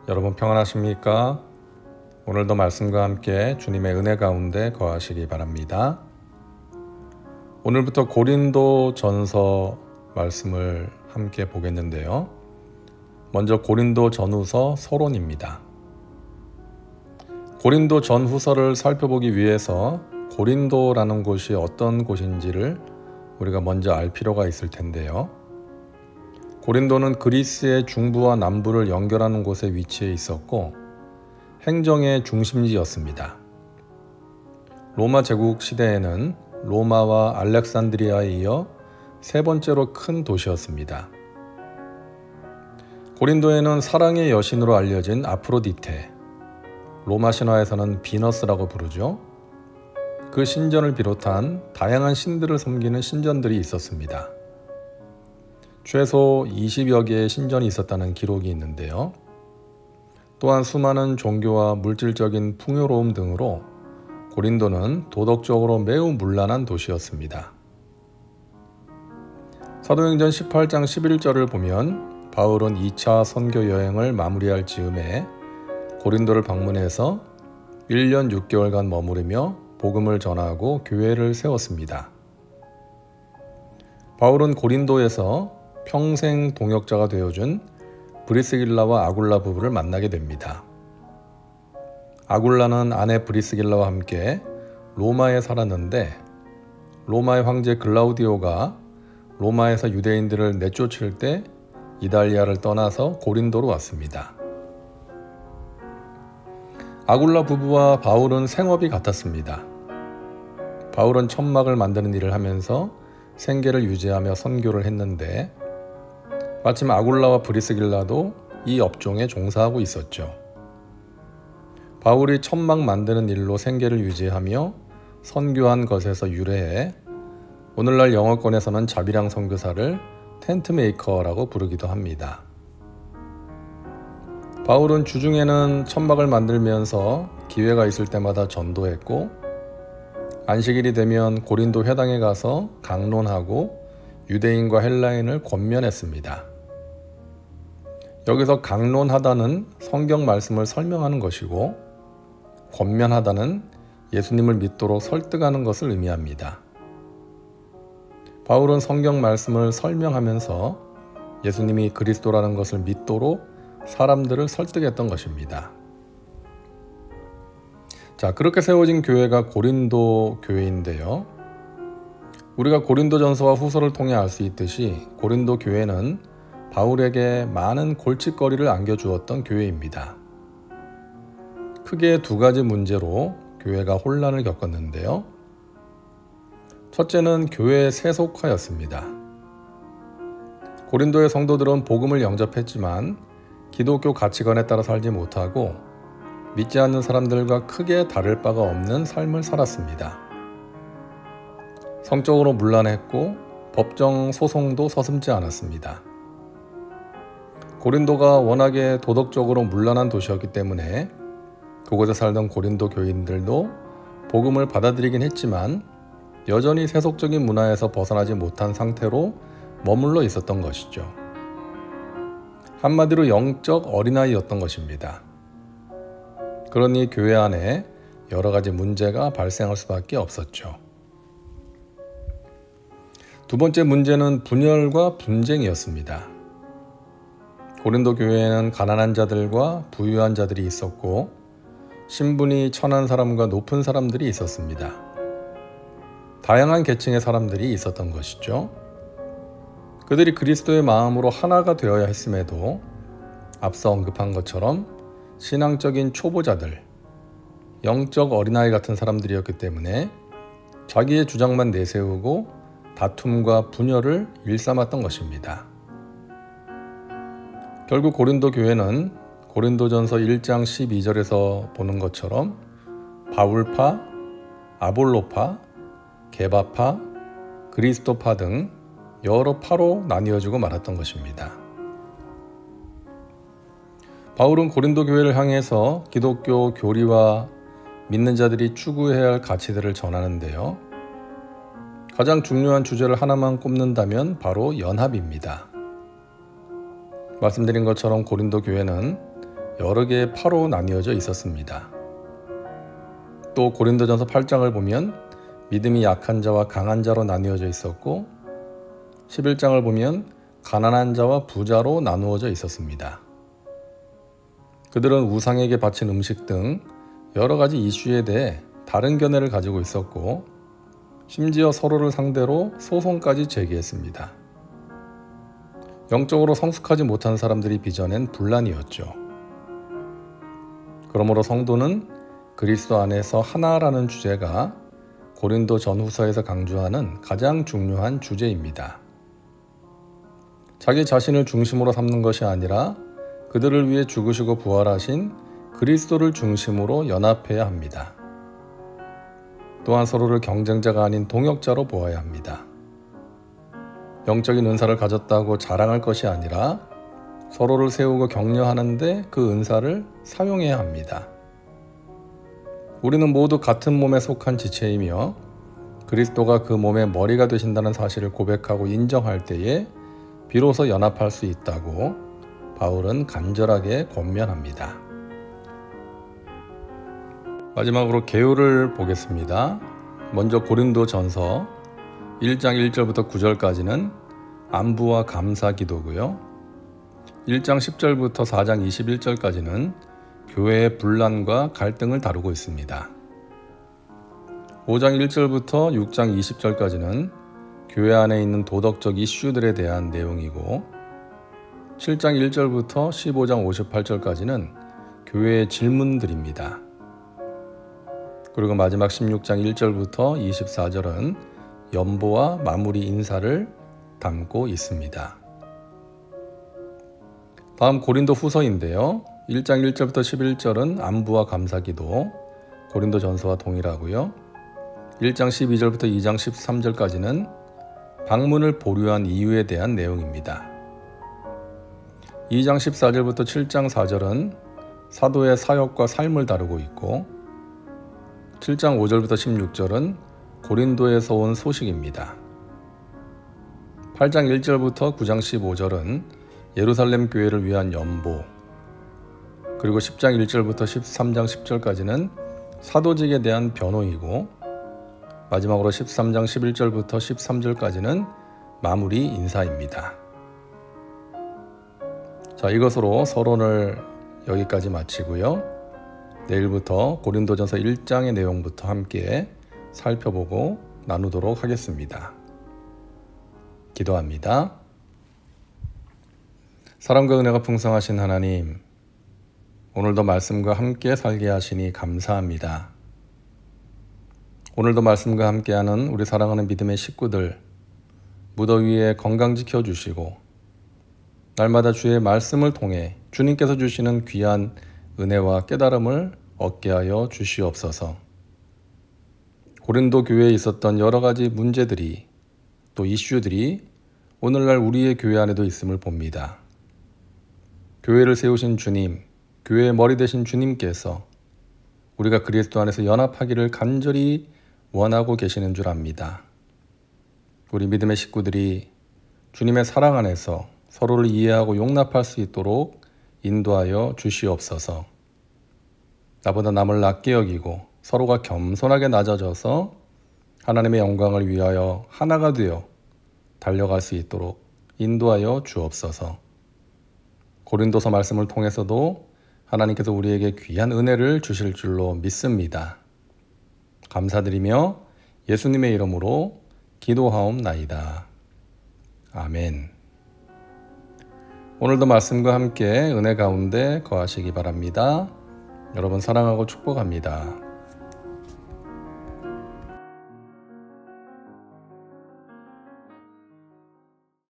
여러분 평안하십니까? 오늘도 말씀과 함께 주님의 은혜 가운데 거하시기 바랍니다. 오늘부터 고린도 전서 말씀을 함께 보겠는데요. 먼저 고린도 전후서 서론입니다. 고린도 전후서를 살펴보기 위해서 고린도라는 곳이 어떤 곳인지를 우리가 먼저 알 필요가 있을 텐데요. 고린도는 그리스의 중부와 남부를 연결하는 곳에 위치해 있었고 행정의 중심지였습니다. 로마 제국 시대에는 로마와 알렉산드리아에 이어 세 번째로 큰 도시였습니다. 고린도에는 사랑의 여신으로 알려진 아프로디테, 로마 신화에서는 비너스라고 부르죠. 그 신전을 비롯한 다양한 신들을 섬기는 신전들이 있었습니다. 최소 20여 개의 신전이 있었다는 기록이 있는데요. 또한 수많은 종교와 물질적인 풍요로움 등으로 고린도는 도덕적으로 매우 문란한 도시였습니다. 사도행전 18장 11절을 보면 바울은 2차 선교 여행을 마무리할 즈음에 고린도를 방문해서 1년 6개월간 머무르며 복음을 전하고 교회를 세웠습니다. 바울은 고린도에서 평생 동역자가 되어준 브리스길라와 아굴라 부부를 만나게 됩니다. 아굴라는 아내 브리스길라와 함께 로마에 살았는데 로마의 황제 글라우디오가 로마에서 유대인들을 내쫓을 때 이달리아를 떠나서 고린도로 왔습니다. 아굴라 부부와 바울은 생업이 같았습니다. 바울은 천막을 만드는 일을 하면서 생계를 유지하며 선교를 했는데 마침 아굴라와 브리스길라도 이 업종에 종사하고 있었죠. 바울이 천막 만드는 일로 생계를 유지하며 선교한 것에서 유래해 오늘날 영어권에서는 자비랑 선교사를 텐트메이커라고 부르기도 합니다. 바울은 주중에는 천막을 만들면서 기회가 있을 때마다 전도했고 안식일이 되면 고린도 회당에 가서 강론하고 유대인과 헬라인을 권면했습니다. 여기서 강론하다는 성경 말씀을 설명하는 것이고 권면하다는 예수님을 믿도록 설득하는 것을 의미합니다. 바울은 성경 말씀을 설명하면서 예수님이 그리스도라는 것을 믿도록 사람들을 설득했던 것입니다. 자, 그렇게 세워진 교회가 고린도 교회인데요. 우리가 고린도전서와 후서를 통해 알 수 있듯이 고린도 교회는 바울에게 많은 골칫거리를 안겨주었던 교회입니다. 크게 두 가지 문제로 교회가 혼란을 겪었는데요. 첫째는 교회의 세속화였습니다. 고린도의 성도들은 복음을 영접했지만 기독교 가치관에 따라 살지 못하고 믿지 않는 사람들과 크게 다를 바가 없는 삶을 살았습니다. 성적으로 문란했고 법정 소송도 서슴지 않았습니다. 고린도가 워낙에 도덕적으로 문란한 도시였기 때문에 그곳에 살던 고린도 교인들도 복음을 받아들이긴 했지만 여전히 세속적인 문화에서 벗어나지 못한 상태로 머물러 있었던 것이죠. 한마디로 영적 어린아이였던 것입니다. 그러니 교회 안에 여러 가지 문제가 발생할 수밖에 없었죠. 두 번째 문제는 분열과 분쟁이었습니다. 고린도 교회에는 가난한 자들과 부유한 자들이 있었고 신분이 천한 사람과 높은 사람들이 있었습니다. 다양한 계층의 사람들이 있었던 것이죠. 그들이 그리스도의 마음으로 하나가 되어야 했음에도 앞서 언급한 것처럼 신앙적인 초보자들, 영적 어린아이 같은 사람들이었기 때문에 자기의 주장만 내세우고 다툼과 분열을 일삼았던 것입니다. 결국 고린도 교회는 고린도전서 1장 12절에서 보는 것처럼 바울파, 아볼로파, 게바파, 그리스도파 등 여러 파로 나뉘어지고 말았던 것입니다. 바울은 고린도 교회를 향해서 기독교 교리와 믿는 자들이 추구해야 할 가치들을 전하는데요. 가장 중요한 주제를 하나만 꼽는다면 바로 연합입니다. 말씀드린 것처럼 고린도 교회는 여러 개의 파로 나뉘어져 있었습니다. 또 고린도전서 8장을 보면 믿음이 약한 자와 강한 자로 나뉘어져 있었고 11장을 보면 가난한 자와 부자로 나누어져 있었습니다. 그들은 우상에게 바친 음식 등 여러 가지 이슈에 대해 다른 견해를 가지고 있었고 심지어 서로를 상대로 소송까지 제기했습니다. 영적으로 성숙하지 못한 사람들이 빚어낸 분란이었죠. 그러므로 성도는 그리스도 안에서 하나라는 주제가 고린도 전후서에서 강조하는 가장 중요한 주제입니다. 자기 자신을 중심으로 삼는 것이 아니라 그들을 위해 죽으시고 부활하신 그리스도를 중심으로 연합해야 합니다. 또한 서로를 경쟁자가 아닌 동역자로 보아야 합니다. 영적인 은사를 가졌다고 자랑할 것이 아니라 서로를 세우고 격려하는데 그 은사를 사용해야 합니다. 우리는 모두 같은 몸에 속한 지체이며 그리스도가 그 몸의 머리가 되신다는 사실을 고백하고 인정할 때에 비로소 연합할 수 있다고 바울은 간절하게 권면합니다. 마지막으로 개요를 보겠습니다. 먼저 고린도전서 1장 1절부터 9절까지는 안부와 감사 기도고요. 1장 10절부터 4장 21절까지는 교회의 분란과 갈등을 다루고 있습니다. 5장 1절부터 6장 20절까지는 교회 안에 있는 도덕적 이슈들에 대한 내용이고 7장 1절부터 15장 58절까지는 교회의 질문들입니다. 그리고 마지막 16장 1절부터 24절은 연보와 마무리 인사를 담고 있습니다. 다음 고린도 후서인데요. 1장 1절부터 11절은 안부와 감사기도, 고린도 전서와 동일하고요. 1장 12절부터 2장 13절까지는 방문을 보류한 이유에 대한 내용입니다. 2장 14절부터 7장 4절은 사도의 사역과 삶을 다루고 있고 7장 5절부터 16절은 고린도에서 온 소식입니다. 8장 1절부터 9장 15절은 예루살렘 교회를 위한 연보, 그리고 10장 1절부터 13장 10절까지는 사도직에 대한 변호이고 마지막으로 13장 11절부터 13절까지는 마무리 인사입니다. 자, 이것으로 서론을 여기까지 마치고요. 내일부터 고린도전서 1장의 내용부터 함께 살펴보고 나누도록 하겠습니다. 기도합니다. 사랑과 은혜가 풍성하신 하나님, 오늘도 말씀과 함께 살게 하시니 감사합니다. 오늘도 말씀과 함께하는 우리 사랑하는 믿음의 식구들, 무더위에 건강 지켜주시고 날마다 주의 말씀을 통해 주님께서 주시는 귀한 은혜와 깨달음을 얻게 하여 주시옵소서. 고린도 교회에 있었던 여러 가지 문제들이 또 이슈들이 오늘날 우리의 교회 안에도 있음을 봅니다. 교회를 세우신 주님, 교회의 머리 되신 주님께서 우리가 그리스도 안에서 연합하기를 간절히 원하고 계시는 줄 압니다. 우리 믿음의 식구들이 주님의 사랑 안에서 서로를 이해하고 용납할 수 있도록 인도하여 주시옵소서. 나보다 남을 낮게 여기고 서로가 겸손하게 낮아져서 하나님의 영광을 위하여 하나가 되어 달려갈 수 있도록 인도하여 주옵소서. 고린도서 말씀을 통해서도 하나님께서 우리에게 귀한 은혜를 주실 줄로 믿습니다. 감사드리며 예수님의 이름으로 기도하옵나이다. 아멘. 오늘도 말씀과 함께 은혜 가운데 거하시기 바랍니다. 여러분 사랑하고 축복합니다.